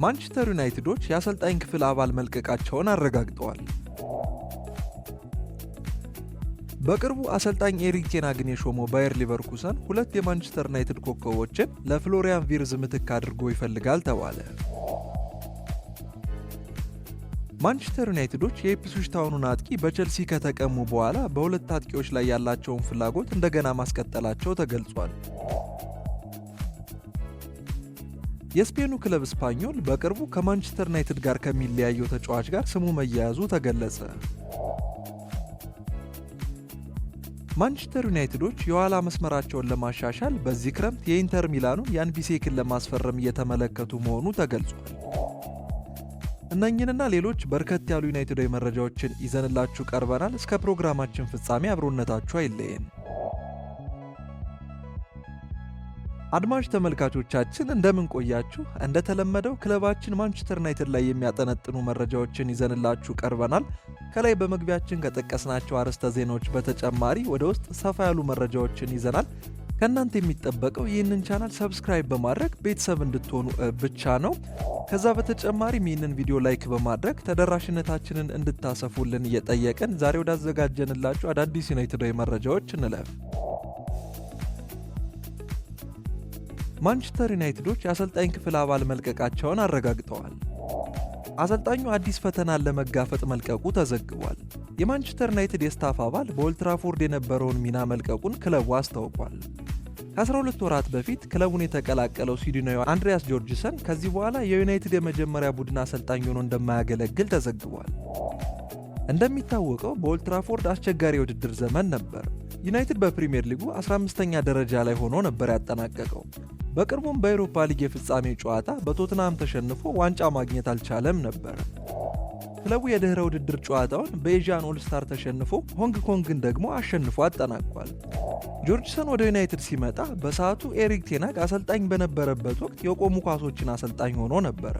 ማንቸስተር ዩናይትዶች የአሰልጣኝ ክፍል አባል መልቀቃቸውን አረጋግጠዋል። በቅርቡ አሰልጣኝ ኤሪክ ቴን ሃግን የሾመው ባየር ሊቨርኩሰን ሁለት የማንቸስተር ዩናይትድ ኮከቦችን ለፍሎሪያን ቪርዝ ምትክ አድርጎ ይፈልጋል ተባለ። ማንቸስተር ዩናይትዶች የኢፕስዊች ታውኑን አጥቂ በቼልሲ ከተቀሙ በኋላ በሁለት አጥቂዎች ላይ ያላቸውን ፍላጎት እንደገና ማስቀጠላቸው ተገልጿል። የስፔኑ ክለብ ስፓኞል በቅርቡ ከማንቸስተር ዩናይትድ ጋር ከሚለያየው ተጫዋች ጋር ስሙ መያያዙ ተገለጸ። ማንቸስተር ዩናይትዶች የኋላ መስመራቸውን ለማሻሻል በዚህ ክረምት የኢንተር ሚላኑን ያን ቢሴክን ለማስፈረም እየተመለከቱ መሆኑ ተገልጿል። እነኝህንና ሌሎች በርከት ያሉ ዩናይትዳዊ መረጃዎችን ይዘንላችሁ ቀርበናል። እስከ ፕሮግራማችን ፍጻሜ አብሮነታችሁ አይለየን። አድማጭ ተመልካቾቻችን እንደምን ቆያችሁ? እንደተለመደው ክለባችን ማንቸስተር ዩናይትድ ላይ የሚያጠነጥኑ መረጃዎችን ይዘንላችሁ ቀርበናል። ከላይ በመግቢያችን ከጠቀስናቸው አርዕስተ ዜናዎች በተጨማሪ ወደ ውስጥ ሰፋ ያሉ መረጃዎችን ይዘናል። ከእናንተ የሚጠበቀው ይህንን ቻናል ሰብስክራይብ በማድረግ ቤተሰብ እንድትሆኑ ብቻ ነው። ከዛ በተጨማሪም ይህንን ቪዲዮ ላይክ በማድረግ ተደራሽነታችንን እንድታሰፉልን እየጠየቅን ዛሬ ወዳዘጋጀንላችሁ አዳዲስ ዩናይትዳዊ መረጃዎች እንለፍ። ማንቸስተር ዩናይትዶች የአሰልጣኝ ክፍል አባል መልቀቃቸውን አረጋግጠዋል። አሰልጣኙ አዲስ ፈተናን ለመጋፈጥ መልቀቁ ተዘግቧል። የማንቸስተር ዩናይትድ የስታፍ አባል በኦልድ ትራፎርድ የነበረውን ሚና መልቀቁን ክለቡ አስታውቋል። ከ12 ወራት በፊት ክለቡን የተቀላቀለው ስዊድናዊ አንድሪያስ ጆርጅሰን ከዚህ በኋላ የዩናይትድ የመጀመሪያ ቡድን አሰልጣኝ ሆኖ እንደማያገለግል ተዘግቧል። እንደሚታወቀው በኦልድ ትራፎርድ አስቸጋሪ የውድድር ዘመን ነበር። ዩናይትድ በፕሪሚየር ሊጉ 15ኛ ደረጃ ላይ ሆኖ ነበር ያጠናቀቀው። በቅርቡም በአውሮፓ ሊግ የፍጻሜ ጨዋታ በቶትናም ተሸንፎ ዋንጫ ማግኘት አልቻለም ነበር። ክለቡ የድህረ ውድድር ጨዋታውን በኤዥያን ኦልስታር ተሸንፎ ሆንግ ኮንግን ደግሞ አሸንፎ አጠናቋል። ጆርጅሰን ወደ ዩናይትድ ሲመጣ በሰዓቱ ኤሪክ ቴን ሃግ አሰልጣኝ በነበረበት ወቅት የቆሙ ኳሶችን አሰልጣኝ ሆኖ ነበር።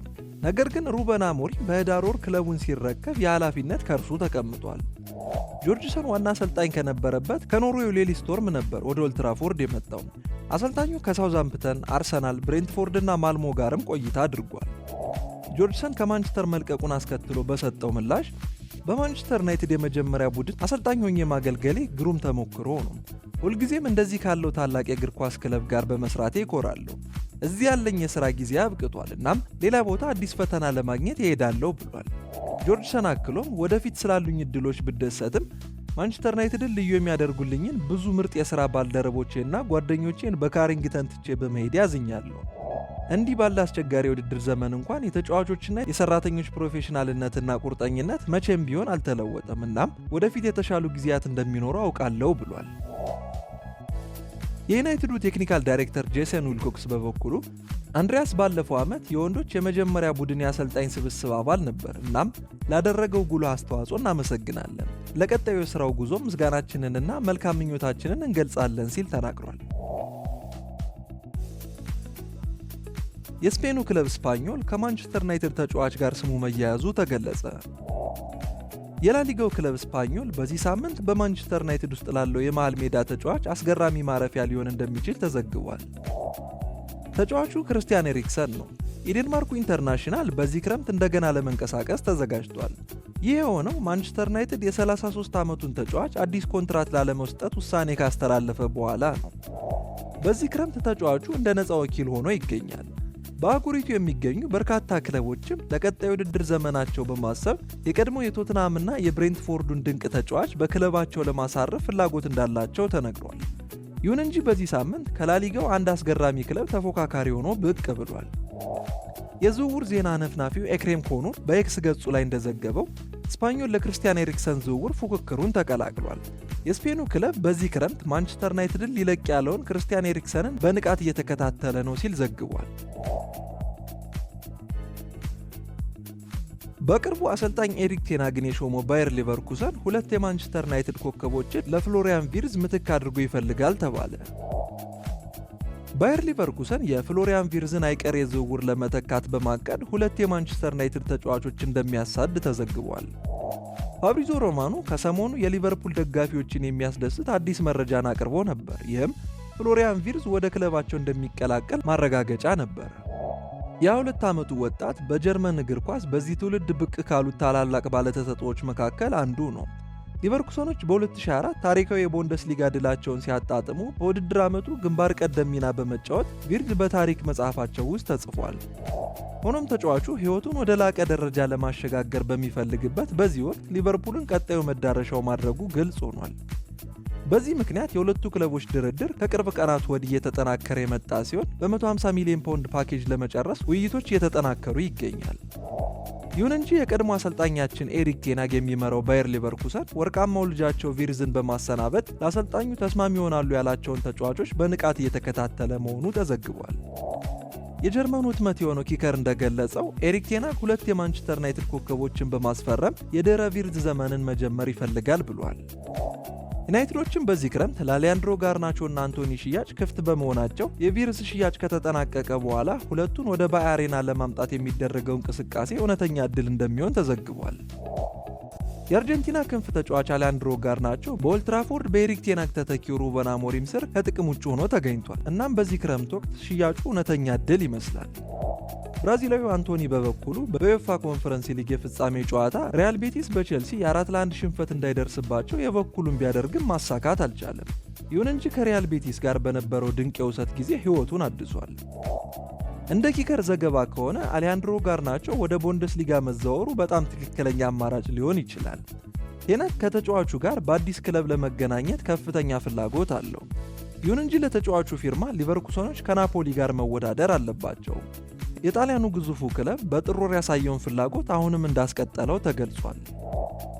ነገር ግን ሩበን አሞሪም በህዳር ወር ክለቡን ሲረከብ የኃላፊነት ከእርሱ ተቀምጧል። ጆርጅሰን ዋና አሰልጣኝ ከነበረበት ከኖርዌው ሌሊ ስቶርም ነበር ወደ ኦልድ ትራፎርድ የመጣው። አሰልጣኙ ከሳውዛምፕተን፣ አርሰናል፣ ብሬንትፎርድ እና ማልሞ ጋርም ቆይታ አድርጓል። ጆርጅሰን ከማንቸስተር መልቀቁን አስከትሎ በሰጠው ምላሽ በማንቸስተር ዩናይትድ የመጀመሪያ ቡድን አሰልጣኝ ሆኜ ማገልገሌ ግሩም ተሞክሮ ነው። ሁልጊዜም እንደዚህ ካለው ታላቅ የእግር ኳስ ክለብ ጋር በመስራቴ እኮራለሁ። እዚህ ያለኝ የሥራ ጊዜ አብቅቷል። እናም ሌላ ቦታ አዲስ ፈተና ለማግኘት እሄዳለሁ ብሏል። ጆርጅሰን አክሎም ወደፊት ስላሉኝ እድሎች ብደሰትም ማንቸስተር ዩናይትድን ልዩ የሚያደርጉልኝን ብዙ ምርጥ የሥራ ባልደረቦቼና ጓደኞቼን በካሪንግተን ትቼ በመሄድ ያዝኛለሁ። እንዲህ ባለ አስቸጋሪ የውድድር ዘመን እንኳን የተጫዋቾችና የሰራተኞች ፕሮፌሽናልነትና ቁርጠኝነት መቼም ቢሆን አልተለወጠም። እናም ወደፊት የተሻሉ ጊዜያት እንደሚኖሩ አውቃለሁ ብሏል። የዩናይትዱ ቴክኒካል ዳይሬክተር ጄሰን ዊልኮክስ በበኩሉ አንድሪያስ ባለፈው ዓመት የወንዶች የመጀመሪያ ቡድን የአሰልጣኝ ስብስብ አባል ነበር። እናም ላደረገው ጉልህ አስተዋጽኦ እናመሰግናለን። ለቀጣዩ የሥራው ጉዞ ምስጋናችንንና መልካም ምኞታችንን እንገልጻለን ሲል ተናግሯል። የስፔኑ ክለብ ስፓኞል ከማንቸስተር ዩናይትድ ተጫዋች ጋር ስሙ መያያዙ ተገለጸ። የላሊጋው ክለብ ስፓኞል በዚህ ሳምንት በማንቸስተር ዩናይትድ ውስጥ ላለው የመሃል ሜዳ ተጫዋች አስገራሚ ማረፊያ ሊሆን እንደሚችል ተዘግቧል። ተጫዋቹ ክርስቲያን ኤሪክሰን ነው። የዴንማርኩ ኢንተርናሽናል በዚህ ክረምት እንደገና ለመንቀሳቀስ ተዘጋጅቷል። ይህ የሆነው ማንቸስተር ዩናይትድ የ33 ዓመቱን ተጫዋች አዲስ ኮንትራት ላለመስጠት ውሳኔ ካስተላለፈ በኋላ ነው። በዚህ ክረምት ተጫዋቹ እንደ ነፃ ወኪል ሆኖ ይገኛል። በአህጉሪቱ የሚገኙ በርካታ ክለቦችም ለቀጣዩ ውድድር ዘመናቸው በማሰብ የቀድሞ የቶትናምና የብሬንትፎርዱን ድንቅ ተጫዋች በክለባቸው ለማሳረፍ ፍላጎት እንዳላቸው ተነግሯል። ይሁን እንጂ በዚህ ሳምንት ከላሊጋው አንድ አስገራሚ ክለብ ተፎካካሪ ሆኖ ብቅ ብሏል። የዝውውር ዜና ነፍናፊው ኤክሬም ኮኖር በኤክስ ገጹ ላይ እንደዘገበው ስፓኞል ለክርስቲያን ኤሪክሰን ዝውውር ፉክክሩን ተቀላቅሏል። የስፔኑ ክለብ በዚህ ክረምት ማንቸስተር ዩናይትድን ሊለቅ ያለውን ክርስቲያን ኤሪክሰንን በንቃት እየተከታተለ ነው ሲል ዘግቧል። በቅርቡ አሰልጣኝ ኤሪክ ቴን ሃግን የሾመው ባየር ሊቨርኩሰን ሁለት የማንቸስተር ዩናይትድ ኮከቦችን ለፍሎሪያን ቪርዝ ምትክ አድርጎ ይፈልጋል ተባለ። ባየር ሊቨርኩሰን የፍሎሪያን ቪርዝን አይቀሬ ዝውውር ለመተካት በማቀድ ሁለት የማንቸስተር ዩናይትድ ተጫዋቾች እንደሚያሳድ ተዘግቧል። ፋብሪዞ ሮማኖ ከሰሞኑ የሊቨርፑል ደጋፊዎችን የሚያስደስት አዲስ መረጃን አቅርቦ ነበር። ይህም ፍሎሪያን ቪርዝ ወደ ክለባቸው እንደሚቀላቀል ማረጋገጫ ነበር። የ22 ዓመቱ ወጣት በጀርመን እግር ኳስ በዚህ ትውልድ ብቅ ካሉት ታላላቅ ባለተሰጥኦዎች መካከል አንዱ ነው። ሊቨርኩሰኖች በ2024 ታሪካዊ የቡንደስሊጋ ድላቸውን ሲያጣጥሙ በውድድር ዓመቱ ግንባር ቀደም ሚና በመጫወት ቪርዝ በታሪክ መጽሐፋቸው ውስጥ ተጽፏል። ሆኖም ተጫዋቹ ሕይወቱን ወደ ላቀ ደረጃ ለማሸጋገር በሚፈልግበት በዚህ ወቅት ሊቨርፑልን ቀጣዩ መዳረሻው ማድረጉ ግልጽ ሆኗል። በዚህ ምክንያት የሁለቱ ክለቦች ድርድር ከቅርብ ቀናት ወዲህ እየተጠናከረ የመጣ ሲሆን በ150 ሚሊዮን ፓውንድ ፓኬጅ ለመጨረስ ውይይቶች እየተጠናከሩ ይገኛል። ይሁን እንጂ የቀድሞ አሰልጣኛችን ኤሪክ ቴን ሃግ የሚመራው ባየር ሊቨርኩሰን ወርቃማው ልጃቸው ቪርዝን በማሰናበት ለአሰልጣኙ ተስማሚ ይሆናሉ ያላቸውን ተጫዋቾች በንቃት እየተከታተለ መሆኑ ተዘግቧል። የጀርመኑ ህትመት የሆነው ኪከር እንደገለጸው ኤሪክ ቴን ሃግ ሁለት የማንቸስተር ዩናይትድ ኮከቦችን በማስፈረም የድህረ ቪርዝ ዘመንን መጀመር ይፈልጋል ብሏል። ዩናይትዶችም በዚህ ክረምት ለአሊያንድሮ ጋርናቾ እና አንቶኒ ሽያጭ ክፍት በመሆናቸው የቪርዝ ሽያጭ ከተጠናቀቀ በኋላ ሁለቱን ወደ ባየር አሬና ለማምጣት የሚደረገው እንቅስቃሴ እውነተኛ ዕድል እንደሚሆን ተዘግቧል። የአርጀንቲና ክንፍ ተጫዋች አሊያንድሮ ጋርናቾ በኦልድ ትራፎርድ በኤሪክ ቴን ሃግ ተተኪው ሩበን አሞሪም ስር ከጥቅም ውጭ ሆኖ ተገኝቷል። እናም በዚህ ክረምት ወቅት ሽያጩ እውነተኛ ዕድል ይመስላል። ብራዚላዊው አንቶኒ በበኩሉ በዩኤፋ ኮንፈረንስ ሊግ የፍጻሜ ጨዋታ ሪያል ቤቲስ በቼልሲ የ4-1 ሽንፈት እንዳይደርስባቸው የበኩሉን ቢያደርግም ማሳካት አልቻለም። ይሁን እንጂ ከሪያል ቤቲስ ጋር በነበረው ድንቅ የውሰት ጊዜ ሕይወቱን አድሷል። እንደ ኪከር ዘገባ ከሆነ አሊያንድሮ ጋርናቾ ወደ ቡንደስሊጋ መዛወሩ በጣም ትክክለኛ አማራጭ ሊሆን ይችላል። ቴን ሃግ ከተጫዋቹ ጋር በአዲስ ክለብ ለመገናኘት ከፍተኛ ፍላጎት አለው። ይሁን እንጂ ለተጫዋቹ ፊርማ ሊቨርኩሰኖች ከናፖሊ ጋር መወዳደር አለባቸው። የጣሊያኑ ግዙፉ ክለብ በጥር ወር ያሳየውን ፍላጎት አሁንም እንዳስቀጠለው ተገልጿል።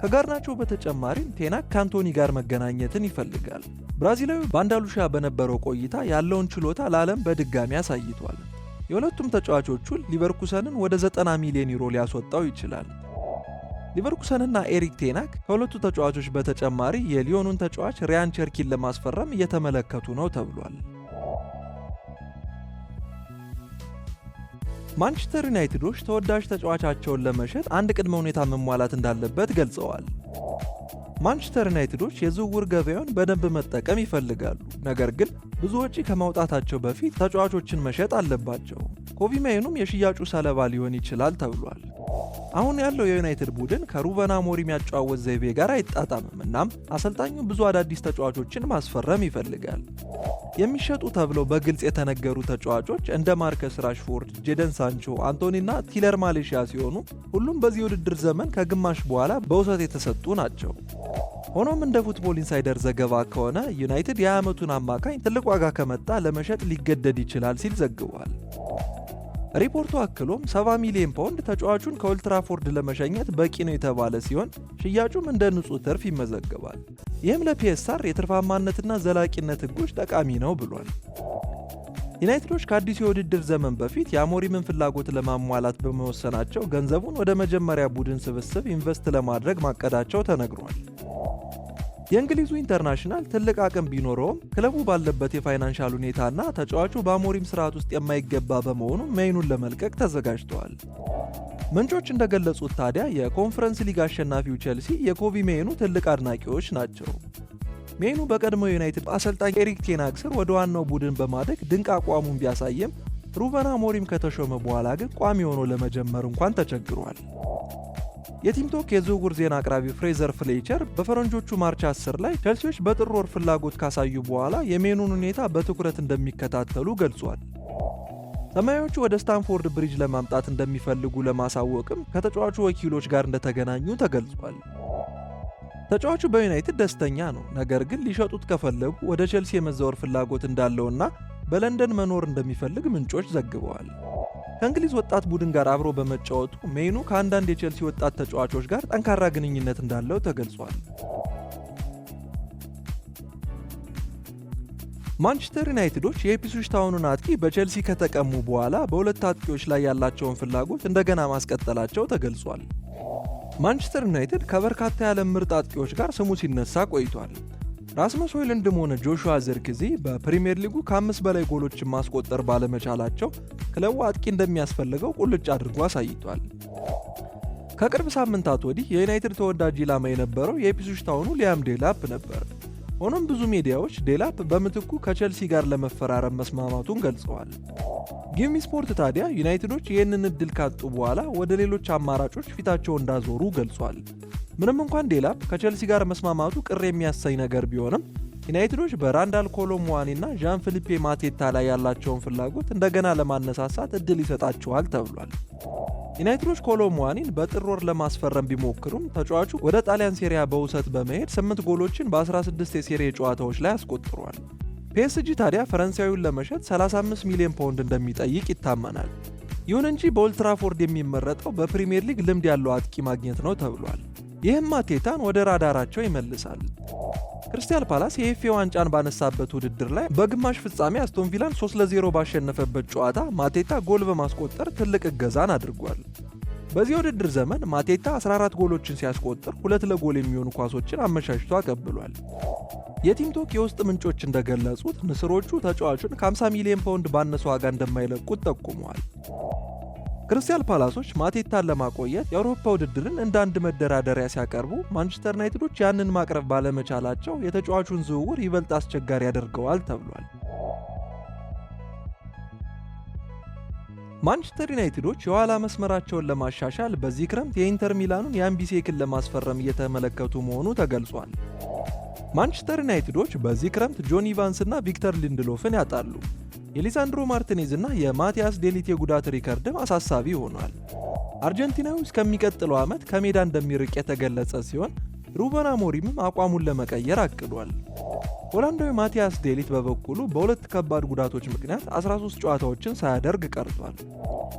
ከጋርናቾ በተጨማሪም ቴን ሃግ ከአንቶኒ ጋር መገናኘትን ይፈልጋል። ብራዚላዊ በአንዳሉሺያ በነበረው ቆይታ ያለውን ችሎታ ለዓለም በድጋሚ አሳይቷል። የሁለቱም ተጫዋቾቹን ሊቨርኩሰንን ወደ 90 ሚሊዮን ዩሮ ሊያስወጣው ይችላል። ሊቨርኩሰንና ኤሪክ ቴን ሃግ ከሁለቱ ተጫዋቾች በተጨማሪ የሊዮኑን ተጫዋች ሪያን ቸርኪን ለማስፈረም እየተመለከቱ ነው ተብሏል። ማንቸስተር ዩናይትዶች ተወዳጅ ተጫዋቻቸውን ለመሸጥ አንድ ቅድመ ሁኔታ መሟላት እንዳለበት ገልጸዋል። ማንቸስተር ዩናይትዶች የዝውውር ገበያውን በደንብ መጠቀም ይፈልጋሉ፣ ነገር ግን ብዙ ወጪ ከማውጣታቸው በፊት ተጫዋቾችን መሸጥ አለባቸው። ኮቢ ማይኑም የሽያጩ ሰለባ ሊሆን ይችላል ተብሏል። አሁን ያለው የዩናይትድ ቡድን ከሩበን አሞሪም ያጨዋወት ዘይቤ ጋር አይጣጣምም። እናም አሰልጣኙ ብዙ አዳዲስ ተጫዋቾችን ማስፈረም ይፈልጋል። የሚሸጡ ተብለው በግልጽ የተነገሩ ተጫዋቾች እንደ ማርከስ ራሽፎርድ፣ ጄደን ሳንቾ፣ አንቶኒና ቲለር ማሌሺያ ሲሆኑ ሁሉም በዚህ ውድድር ዘመን ከግማሽ በኋላ በውሰት የተሰጡ ናቸው። ሆኖም እንደ ፉትቦል ኢንሳይደር ዘገባ ከሆነ ዩናይትድ የ20 ዓመቱን አማካኝ ትልቅ ዋጋ ከመጣ ለመሸጥ ሊገደድ ይችላል ሲል ዘግቧል። ሪፖርቱ አክሎም 70 ሚሊዮን ፓውንድ ተጫዋቹን ከኦልድ ትራፎርድ ለመሸኘት በቂ ነው የተባለ ሲሆን ሽያጩም እንደ ንጹህ ትርፍ ይመዘገባል። ይህም ለፒኤስአር የትርፋማነትና ዘላቂነት ሕጎች ጠቃሚ ነው ብሏል። ዩናይትዶች ከአዲሱ የውድድር ዘመን በፊት የአሞሪምን ፍላጎት ለማሟላት በመወሰናቸው ገንዘቡን ወደ መጀመሪያ ቡድን ስብስብ ኢንቨስት ለማድረግ ማቀዳቸው ተነግሯል። የእንግሊዙ ኢንተርናሽናል ትልቅ አቅም ቢኖረውም ክለቡ ባለበት የፋይናንሻል ሁኔታና ተጫዋቹ በአሞሪም ስርዓት ውስጥ የማይገባ በመሆኑ ሜይኑን ለመልቀቅ ተዘጋጅተዋል። ምንጮች እንደገለጹት ታዲያ የኮንፈረንስ ሊግ አሸናፊው ቼልሲ የኮቢ ሜይኑ ትልቅ አድናቂዎች ናቸው። ሜይኑ በቀድሞ ዩናይትድ አሰልጣኝ ኤሪክ ቴን ሃግ ስር ወደ ዋናው ቡድን በማደግ ድንቅ አቋሙን ቢያሳይም ሩበን አሞሪም ከተሾመ በኋላ ግን ቋሚ ሆኖ ለመጀመር እንኳን ተቸግሯል። የቲምቶክ የዝውውር ዜና አቅራቢ ፍሬዘር ፍሌቸር በፈረንጆቹ ማርች 10 ላይ ቼልሲዎች በጥር ወር ፍላጎት ካሳዩ በኋላ የሜኑን ሁኔታ በትኩረት እንደሚከታተሉ ገልጿል። ሰማያዎቹ ወደ ስታንፎርድ ብሪጅ ለማምጣት እንደሚፈልጉ ለማሳወቅም ከተጫዋቹ ወኪሎች ጋር እንደተገናኙ ተገልጿል። ተጫዋቹ በዩናይትድ ደስተኛ ነው፣ ነገር ግን ሊሸጡት ከፈለጉ ወደ ቼልሲ የመዛወር ፍላጎት እንዳለውና በለንደን መኖር እንደሚፈልግ ምንጮች ዘግበዋል። ከእንግሊዝ ወጣት ቡድን ጋር አብሮ በመጫወቱ ሜይኑ ከአንዳንድ የቼልሲ ወጣት ተጫዋቾች ጋር ጠንካራ ግንኙነት እንዳለው ተገልጿል። ማንቸስተር ዩናይትዶች የኢፕስዊች ታውኑን አጥቂ በቼልሲ ከተቀሙ በኋላ በሁለት አጥቂዎች ላይ ያላቸውን ፍላጎት እንደገና ማስቀጠላቸው ተገልጿል። ማንቸስተር ዩናይትድ ከበርካታ የዓለም ምርጥ አጥቂዎች ጋር ስሙ ሲነሳ ቆይቷል። ራስመስ ሆይሉንድም ሆነ ጆሹዋ ዚርክዚ በፕሪሚየር ሊጉ ከ5 በላይ ጎሎችን ማስቆጠር ባለመቻላቸው ክለቡ አጥቂ እንደሚያስፈልገው ቁልጭ አድርጎ አሳይቷል። ከቅርብ ሳምንታት ወዲህ የዩናይትድ ተወዳጅ ኢላማ የነበረው የኢፕስዊች ታውኑ ሊያም ዴላፕ ነበር። ሆኖም ብዙ ሚዲያዎች ዴላፕ በምትኩ ከቼልሲ ጋር ለመፈራረም መስማማቱን ገልጸዋል። ጊቭ ሚ ስፖርት ታዲያ ዩናይትዶች ይህንን እድል ካጡ በኋላ ወደ ሌሎች አማራጮች ፊታቸውን እንዳዞሩ ገልጿል። ምንም እንኳን ዴላፕ ከቼልሲ ጋር መስማማቱ ቅር የሚያሰኝ ነገር ቢሆንም ዩናይትዶች በራንዳል ኮሎ ሙዋኒ እና ዣን ፊሊፔ ማቴታ ላይ ያላቸውን ፍላጎት እንደገና ለማነሳሳት እድል ይሰጣቸዋል ተብሏል። ዩናይትዶች ኮሎ ሙዋኒን በጥር ወር ለማስፈረም ቢሞክሩም ተጫዋቹ ወደ ጣሊያን ሴሪያ በውሰት በመሄድ 8 ጎሎችን በ16 የሴሪያ ጨዋታዎች ላይ አስቆጥሯል። ፒኤስጂ ታዲያ ፈረንሳዊውን ለመሸጥ 35 ሚሊዮን ፓውንድ እንደሚጠይቅ ይታመናል። ይሁን እንጂ በኦልትራፎርድ የሚመረጠው በፕሪሚየር ሊግ ልምድ ያለው አጥቂ ማግኘት ነው ተብሏል። ይህም ማቴታን ወደ ራዳራቸው ይመልሳል። ክሪስታል ፓላስ የኤፍኤ ዋንጫን ባነሳበት ውድድር ላይ በግማሽ ፍጻሜ አስቶን ቪላን 3-0 ባሸነፈበት ጨዋታ ማቴታ ጎል በማስቆጠር ትልቅ እገዛን አድርጓል። በዚህ ውድድር ዘመን ማቴታ 14 ጎሎችን ሲያስቆጥር 2 ለጎል የሚሆኑ ኳሶችን አመቻችቶ አቀብሏል። የቲም ቶክ የውስጥ ምንጮች እንደገለጹት ንስሮቹ ተጫዋቹን ከ50 ሚሊዮን ፓውንድ ባነሰ ዋጋ እንደማይለቁት ጠቁመዋል። ክሪስታል ፓላሶች ማቴታን ለማቆየት የአውሮፓ ውድድርን እንደ አንድ መደራደሪያ ሲያቀርቡ ማንቸስተር ዩናይትዶች ያንን ማቅረብ ባለመቻላቸው የተጫዋቹን ዝውውር ይበልጥ አስቸጋሪ ያደርገዋል ተብሏል። ማንቸስተር ዩናይትዶች የኋላ መስመራቸውን ለማሻሻል በዚህ ክረምት የኢንተር ሚላኑን የአምቢሴክን ለማስፈረም እየተመለከቱ መሆኑ ተገልጿል። ማንቸስተር ዩናይትዶች በዚህ ክረምት ጆን ኢቫንስ እና ቪክተር ሊንድሎፍን ያጣሉ። የሊሳንድሮ ማርቲኔዝ እና የማቲያስ ዴሊት የጉዳት ሪከርድም አሳሳቢ ሆኗል። አርጀንቲናዊ እስከሚቀጥለው ዓመት ከሜዳ እንደሚርቅ የተገለጸ ሲሆን ሩበን አሞሪምም አቋሙን ለመቀየር አቅዷል። ሆላንዳዊ ማቲያስ ዴሊት በበኩሉ በሁለት ከባድ ጉዳቶች ምክንያት 13 ጨዋታዎችን ሳያደርግ ቀርቷል።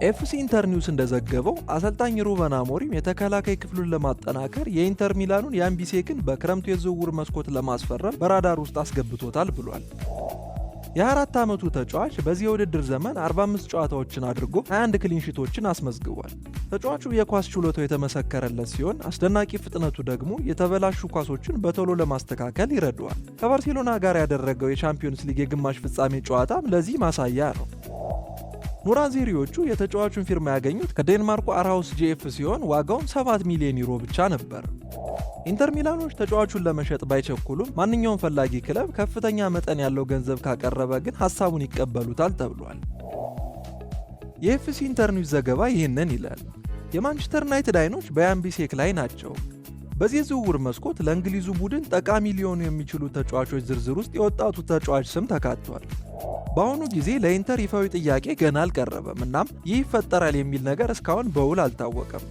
ኤፍሲ ኢንተር ኒውስ እንደዘገበው አሰልጣኝ ሩበን አሞሪም የተከላካይ ክፍሉን ለማጠናከር የኢንተር ሚላኑን የአምቢሴክን በክረምቱ የዝውውር መስኮት ለማስፈረም በራዳር ውስጥ አስገብቶታል ብሏል። የ24 ዓመቱ ተጫዋች በዚህ የውድድር ዘመን 45 ጨዋታዎችን አድርጎ 21 ክሊንሺቶችን አስመዝግቧል። ተጫዋቹ የኳስ ችሎታው የተመሰከረለት ሲሆን አስደናቂ ፍጥነቱ ደግሞ የተበላሹ ኳሶችን በቶሎ ለማስተካከል ይረዳዋል። ከባርሴሎና ጋር ያደረገው የቻምፒዮንስ ሊግ የግማሽ ፍጻሜ ጨዋታም ለዚህ ማሳያ ነው። ኑራንዜሪዎቹ የተጫዋቹን ፊርማ ያገኙት ከዴንማርኩ አርሃውስ ጂኤፍ ሲሆን ዋጋውም 7 ሚሊዮን ዩሮ ብቻ ነበር። ኢንተር ሚላኖች ተጫዋቹን ለመሸጥ ባይቸኩሉም ማንኛውም ፈላጊ ክለብ ከፍተኛ መጠን ያለው ገንዘብ ካቀረበ ግን ሐሳቡን ይቀበሉታል ተብሏል። የኤፍሲ ኢንተር ኒውስ ዘገባ ይህንን ይላል። የማንቸስተር ዩናይትድ አይኖች በአምቢሴክ ላይ ናቸው። በዚህ የዝውውር መስኮት ለእንግሊዙ ቡድን ጠቃሚ ሊሆኑ የሚችሉ ተጫዋቾች ዝርዝር ውስጥ የወጣቱ ተጫዋች ስም ተካቷል። በአሁኑ ጊዜ ለኢንተር ይፋዊ ጥያቄ ገና አልቀረበም። እናም ይህ ይፈጠራል የሚል ነገር እስካሁን በውል አልታወቀም።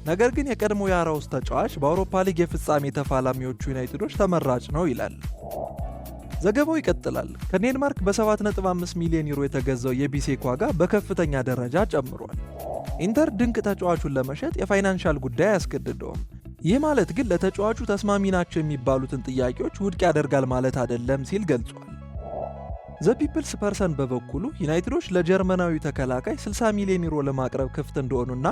ነገር ግን የቀድሞ የአርሃውስ ተጫዋች በአውሮፓ ሊግ የፍጻሜ ተፋላሚዎቹ ዩናይትዶች ተመራጭ ነው ይላል። ዘገባው ይቀጥላል። ከዴንማርክ በ7.5 ሚሊዮን ዩሮ የተገዛው የቢሴክ ዋጋ በከፍተኛ ደረጃ ጨምሯል። ኢንተር ድንቅ ተጫዋቹን ለመሸጥ የፋይናንሻል ጉዳይ አያስገድደውም። ይህ ማለት ግን ለተጫዋቹ ተስማሚ ናቸው የሚባሉትን ጥያቄዎች ውድቅ ያደርጋል ማለት አይደለም ሲል ገልጿል። ዘ ፒፕልስ ፐርሰን በበኩሉ ዩናይትዶች ለጀርመናዊ ተከላካይ 60 ሚሊዮን ዩሮ ለማቅረብ ክፍት እንደሆኑና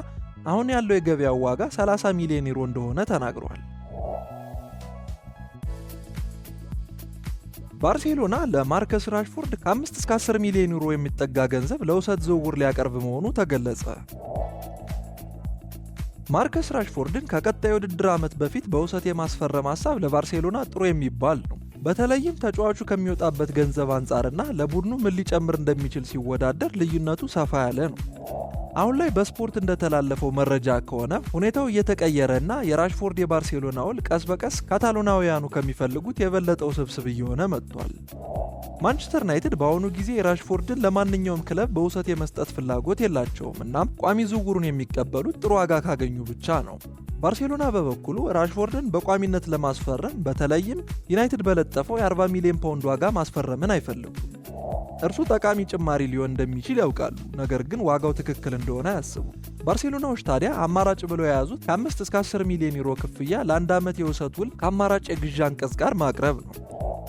አሁን ያለው የገበያው ዋጋ 30 ሚሊዮን ዩሮ እንደሆነ ተናግሯል። ባርሴሎና ለማርከስ ራሽፎርድ ከ5 እስከ 10 ሚሊዮን ዩሮ የሚጠጋ ገንዘብ ለውሰት ዝውውር ሊያቀርብ መሆኑ ተገለጸ። ማርከስ ራሽፎርድን ከቀጣዩ ውድድር ዓመት በፊት በውሰት የማስፈረም ሐሳብ ለባርሴሎና ጥሩ የሚባል ነው። በተለይም ተጫዋቹ ከሚወጣበት ገንዘብ አንጻርና ለቡድኑ ምን ሊጨምር እንደሚችል ሲወዳደር ልዩነቱ ሰፋ ያለ ነው። አሁን ላይ በስፖርት እንደተላለፈው መረጃ ከሆነ ሁኔታው እየተቀየረና የራሽፎርድ የባርሴሎና ውል ቀስ በቀስ ካታሎናውያኑ ከሚፈልጉት የበለጠው ስብስብ እየሆነ መጥቷል። ማንቸስተር ዩናይትድ በአሁኑ ጊዜ ራሽፎርድን ለማንኛውም ክለብ በውሰት የመስጠት ፍላጎት የላቸውም። እናም ቋሚ ዝውውሩን የሚቀበሉት ጥሩ ዋጋ ካገኙ ብቻ ነው። ባርሴሎና በበኩሉ ራሽፎርድን በቋሚነት ለማስፈረም በተለይም ዩናይትድ በለጠፈው የ40 ሚሊዮን ፓውንድ ዋጋ ማስፈረምን አይፈልጉም። እርሱ ጠቃሚ ጭማሪ ሊሆን እንደሚችል ያውቃሉ፣ ነገር ግን ዋጋው ትክክል እንደሆነ አያስቡ። ባርሴሎናዎች ታዲያ አማራጭ ብለው የያዙት ከ5 እስከ 10 ሚሊዮን ዩሮ ክፍያ ለ1 ዓመት የውሰት ውል ከአማራጭ የግዢ አንቀጽ ጋር ማቅረብ ነው።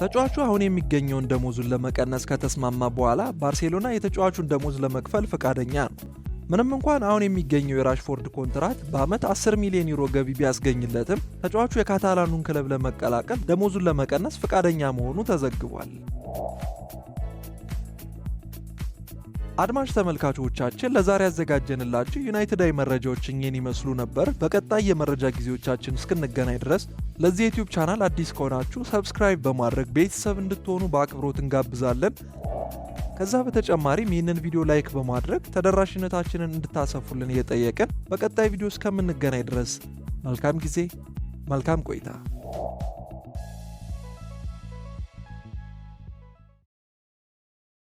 ተጫዋቹ አሁን የሚገኘውን ደሞዙን ለመቀነስ ከተስማማ በኋላ ባርሴሎና የተጫዋቹን ደሞዝ ለመክፈል ፈቃደኛ ነው። ምንም እንኳን አሁን የሚገኘው የራሽፎርድ ኮንትራት በዓመት 10 ሚሊዮን ዩሮ ገቢ ቢያስገኝለትም ተጫዋቹ የካታላኑን ክለብ ለመቀላቀል ደሞዙን ለመቀነስ ፈቃደኛ መሆኑ ተዘግቧል። አድማጭ ተመልካቾቻችን ለዛሬ ያዘጋጀንላችሁ ዩናይትዳዊ መረጃዎች እኚህን ይመስሉ ነበር። በቀጣይ የመረጃ ጊዜዎቻችን እስክንገናኝ ድረስ ለዚህ ዩቲዩብ ቻናል አዲስ ከሆናችሁ ሰብስክራይብ በማድረግ ቤተሰብ እንድትሆኑ በአክብሮት እንጋብዛለን። ከዛ በተጨማሪም ይህንን ቪዲዮ ላይክ በማድረግ ተደራሽነታችንን እንድታሰፉልን እየጠየቅን በቀጣይ ቪዲዮ እስከምንገናኝ ድረስ መልካም ጊዜ፣ መልካም ቆይታ።